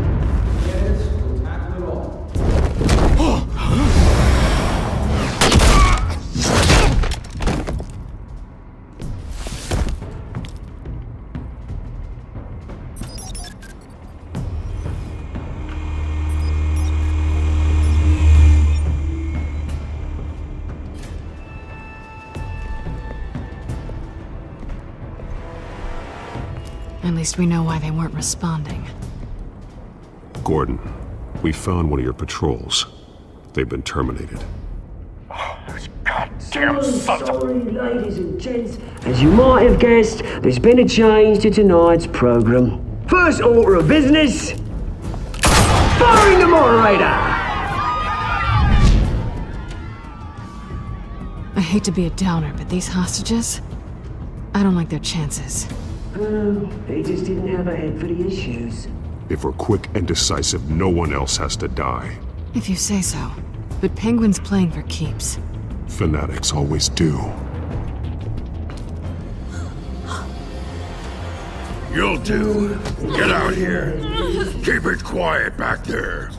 Candidates will tackle it all. At least we know why they weren't responding. Gordon, we found one of your patrols. They've been terminated. Damn sorry, ladies and gents. As you might have guessed, there's been a change to tonight's program. First order of business, firing the moderator! I hate to be a downer, but these hostages, I don't like their chances. They just didn't have a head for the issues. If we're quick and decisive, no one else has to die. If you say so. But Penguin's playing for keeps. Fanatics always do. You'll do. Get out here. Keep it quiet back there.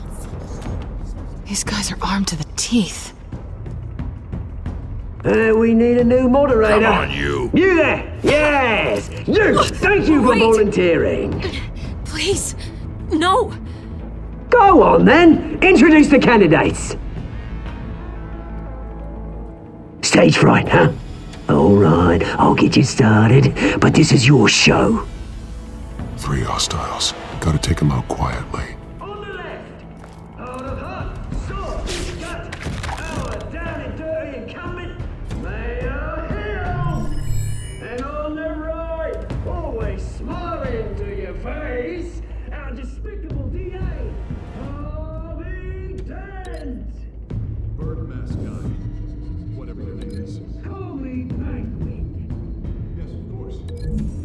These guys are armed to the teeth. We need a new moderator. Come on, you. You there! Yes! You! Thank you for volunteering. Please, no! Go on then! Introduce the candidates. Stage fright, huh? Alright, I'll get you started, but this is your show. 3 hostiles. Gotta take them out quietly. On the left, out of hot, soft, gut, our down and dirty incumbent, Mayor Hill! And on the right, always smiling to your face, our despicable DA, Harvey Dent! Bird mask guy. Whatever your name is. Call me Penguin. Yes, of course. Penguin.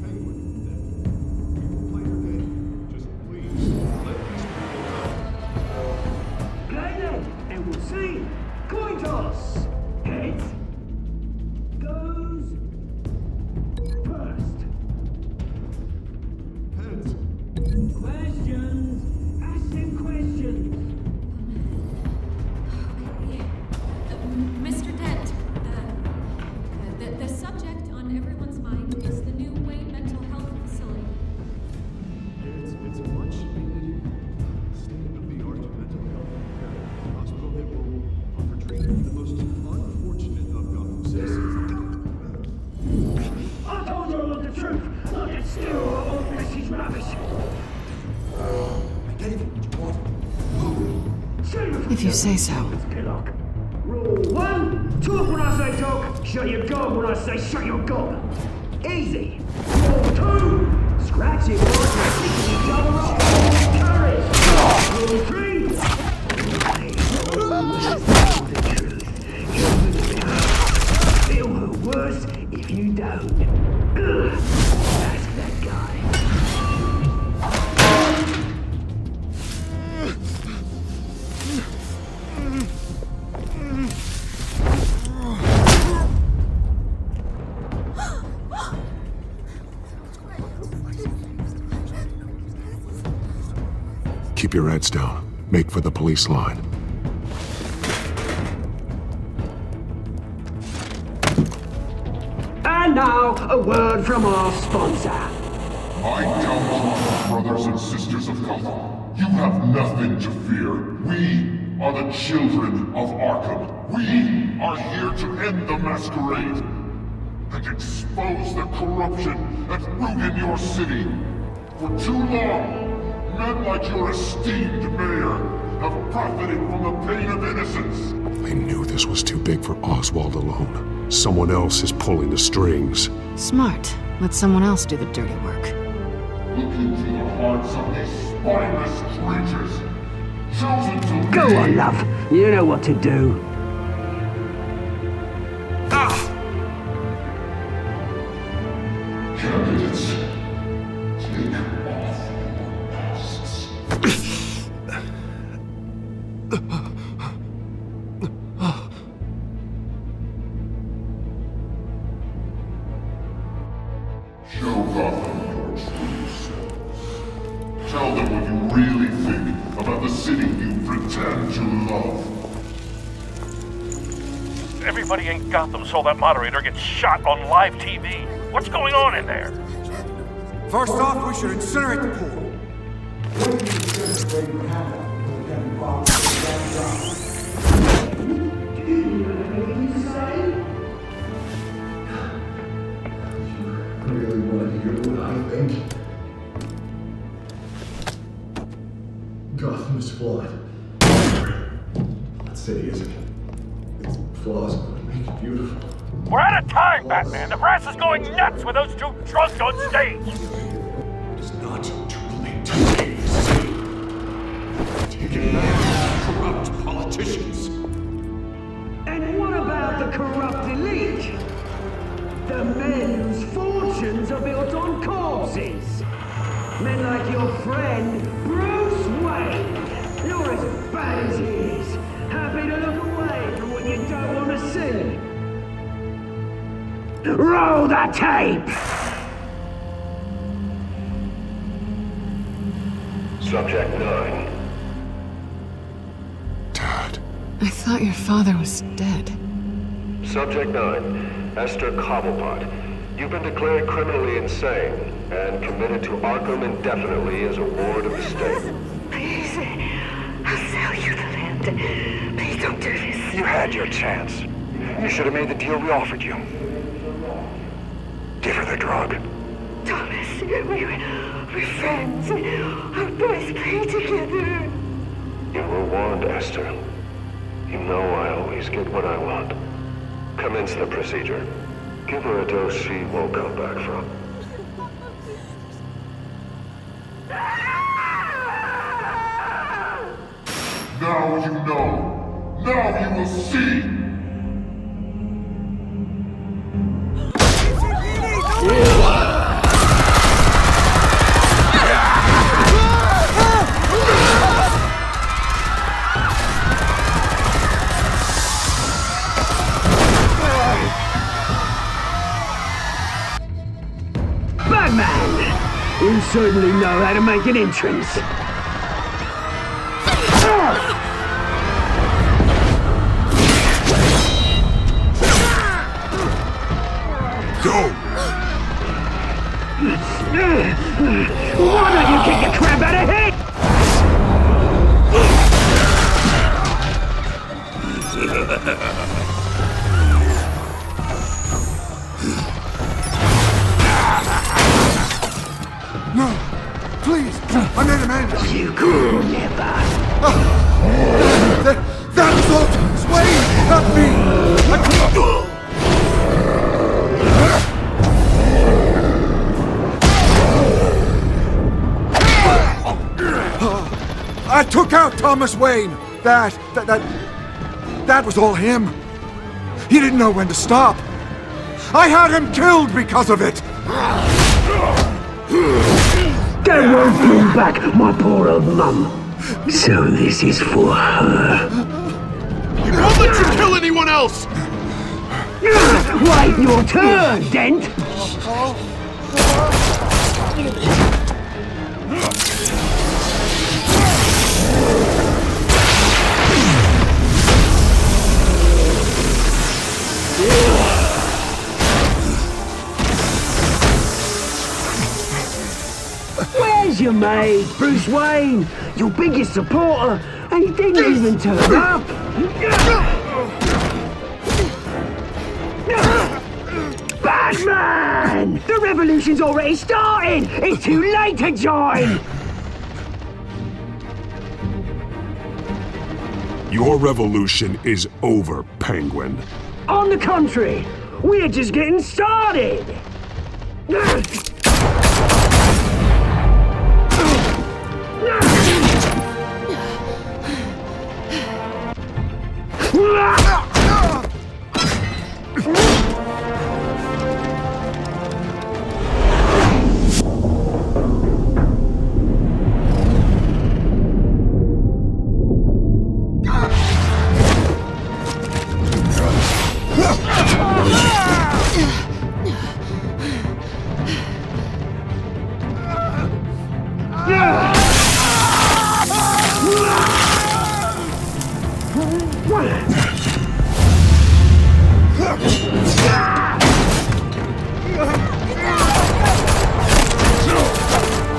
We will play your game. Just please, let these If you say so. Rule 1, talk when I say talk, shut your gob when I say shut your gob. Easy. Rule 2, scratch your voice and stick each other up. Courage. Rule 3, feel the worst if you don't. Ask that guy. Keep your heads down. Make for the police line. And now, a word from our sponsor. My downtrodden brothers and sisters of Gotham, you have nothing to fear. We are the children of Arkham. We are here to end the masquerade and expose the corruption that rooted your city. For too long, men like your esteemed mayor have profited from the pain of innocence. I knew this was too big for Oswald alone. Someone else is pulling the strings. Smart. Let someone else do the dirty work. Look into the hearts of these spineless creatures, chosen to Go lead. on, love. You know what to do. Candidates, take off your masks. Show Gotham your true selves. Tell them what you really think about the city you pretend to love. Everybody in Gotham saw that moderator get shot on live TV. What's going on in there? First off, we should incinerate the pool. Really want to hear what I think? Gotham is flawed. That city isn't. Its flaws make it beautiful. We're out of time, Batman. The brass is going nuts with those two drunks on stage. It is not too late to save the city. Take it back, corrupt politicians. And what about the corrupt elite? The men whose fortunes are built on corpses. Men like your friend, Bruce Wayne. You're as bad as he is. Happy to look away from what you don't want to see. Roll the tape! Subject 9. I thought your father was dead. Subject 9, Esther Cobblepot. You've been declared criminally insane and committed to Arkham indefinitely as a ward of the state. Please, I'll sell you the land. Please don't do this. You had your chance. You should have made the deal we offered you. Give her the drug. Thomas, we're friends. Our boys play together. You were warned, Esther. You know I always get what I want. Commence the procedure. Give her a dose she won't come back from. Now you know. Now you will see. Batman! You certainly know how to make an entrance. Why don't you kick the crap out of him? No! Please! I made him end! You could never! took out Thomas Wayne. That was all him. He didn't know when to stop. I had him killed because of it. That won't bring back my poor old mum. So this is for her. We won't let you kill anyone else! Wait your turn, Dent! Where's your mate, Bruce Wayne? Your biggest supporter, and he didn't even turn up! Batman! The revolution's already started! It's too late to join! Your revolution is over, Penguin. On the contrary, we're just getting started!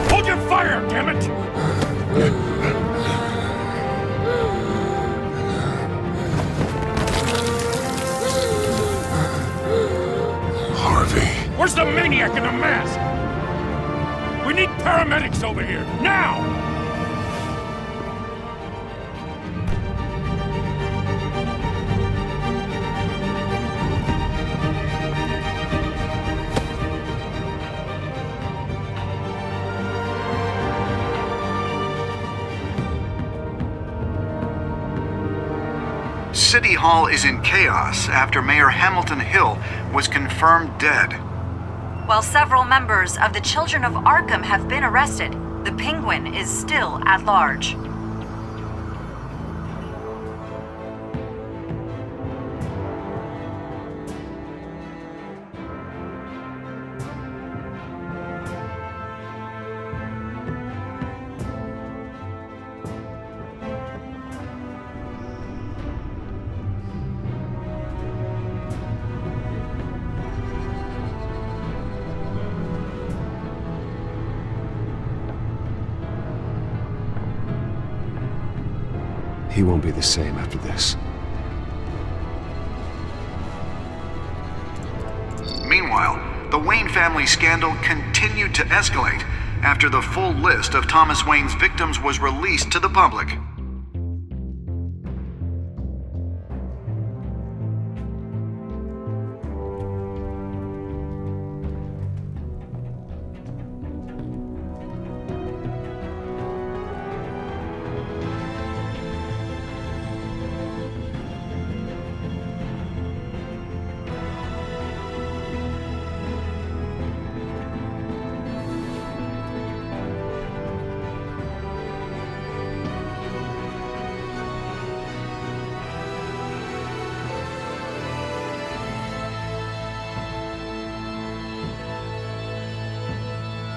Hold your fire, damn it! Harvey. Where's the maniac in the mask? We need paramedics over here, now! City Hall is in chaos after Mayor Hamilton Hill was confirmed dead. While several members of the Children of Arkham have been arrested, the Penguin is still at large. He won't be the same after this. Meanwhile, the Wayne family scandal continued to escalate after the full list of Thomas Wayne's victims was released to the public.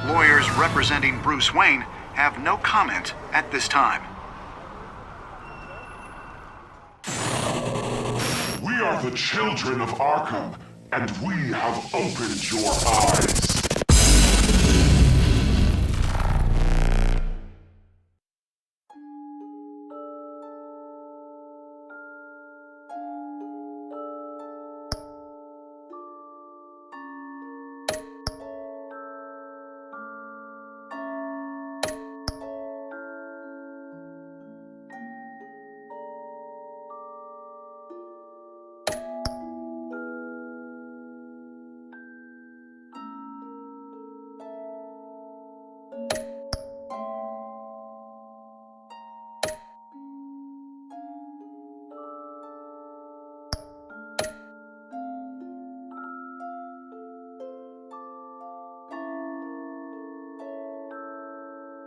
Lawyers representing Bruce Wayne have no comment at this time. We are the children of Arkham, and we have opened your eyes.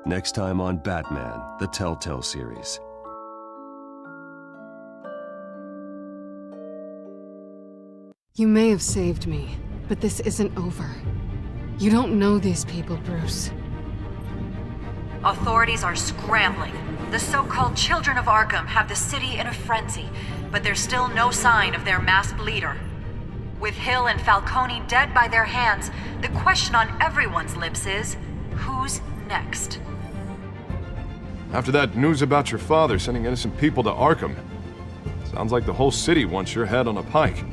Next time on Batman, the Telltale Series. You may have saved me, but this isn't over. You don't know these people, Bruce. Authorities are scrambling. The so-called Children of Arkham have the city in a frenzy, but there's still no sign of their masked leader. With Hill and Falcone dead by their hands, the question on everyone's lips is, who's next? After that news about your father sending innocent people to Arkham, sounds like the whole city wants your head on a pike.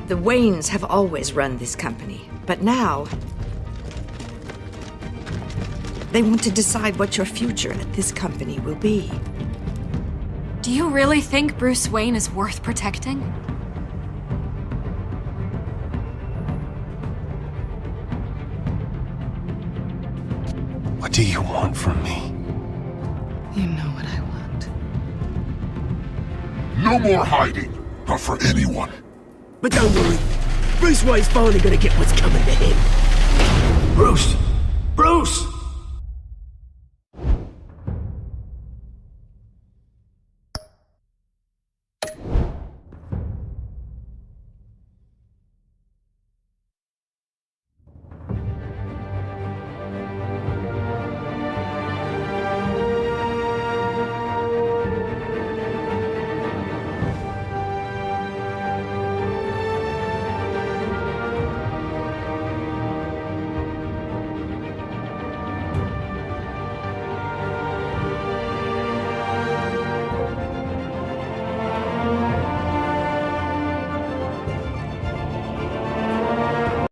The Waynes have always run this company, but now they want to decide what your future at this company will be. Do you really think Bruce Wayne is worth protecting? What do you want from me? You know what I want. No more hiding, not for anyone. But don't worry, Bruce Wayne's finally gonna get what's coming to him. Bruce! Bruce!